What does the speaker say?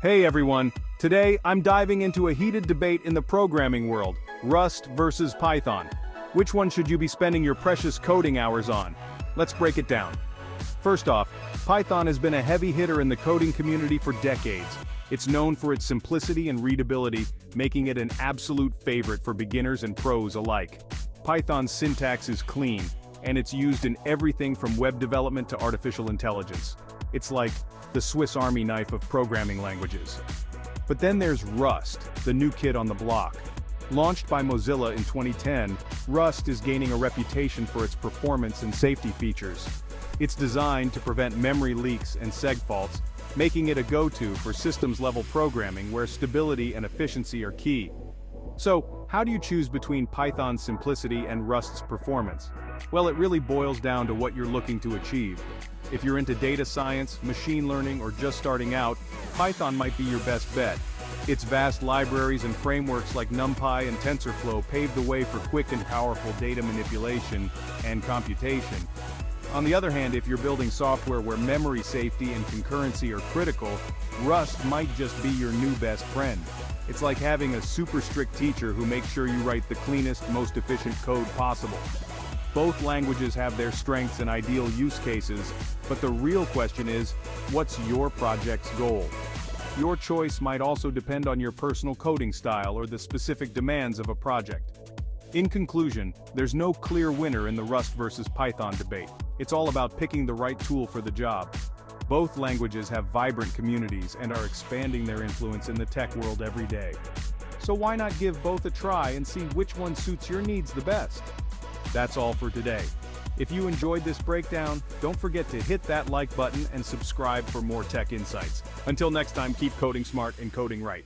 Hey everyone, today I'm diving into a heated debate in the programming world, Rust versus Python. Which one should you be spending your precious coding hours on? Let's break it down. First off, Python has been a heavy hitter in the coding community for decades. It's known for its simplicity and readability, making it an absolute favorite for beginners and pros alike. Python's syntax is clean, and it's used in everything from web development to artificial intelligence. It's like the Swiss Army knife of programming languages. But then there's Rust, the new kid on the block. Launched by Mozilla in 2010, Rust is gaining a reputation for its performance and safety features. It's designed to prevent memory leaks and seg faults, making it a go-to for systems-level programming where stability and efficiency are key. So, how do you choose between Python's simplicity and Rust's performance? Well, it really boils down to what you're looking to achieve. If you're into data science, machine learning, or just starting out, Python might be your best bet. Its vast libraries and frameworks like NumPy and TensorFlow pave the way for quick and powerful data manipulation and computation. On the other hand, if you're building software where memory safety and concurrency are critical, Rust might just be your new best friend. It's like having a super strict teacher who makes sure you write the cleanest, most efficient code possible. Both languages have their strengths and ideal use cases, but the real question is, what's your project's goal? Your choice might also depend on your personal coding style or the specific demands of a project. In conclusion, there's no clear winner in the Rust versus Python debate. It's all about picking the right tool for the job. Both languages have vibrant communities and are expanding their influence in the tech world every day. So why not give both a try and see which one suits your needs the best? That's all for today. If you enjoyed this breakdown, don't forget to hit that like button and subscribe for more tech insights. Until next time, keep coding smart and coding right.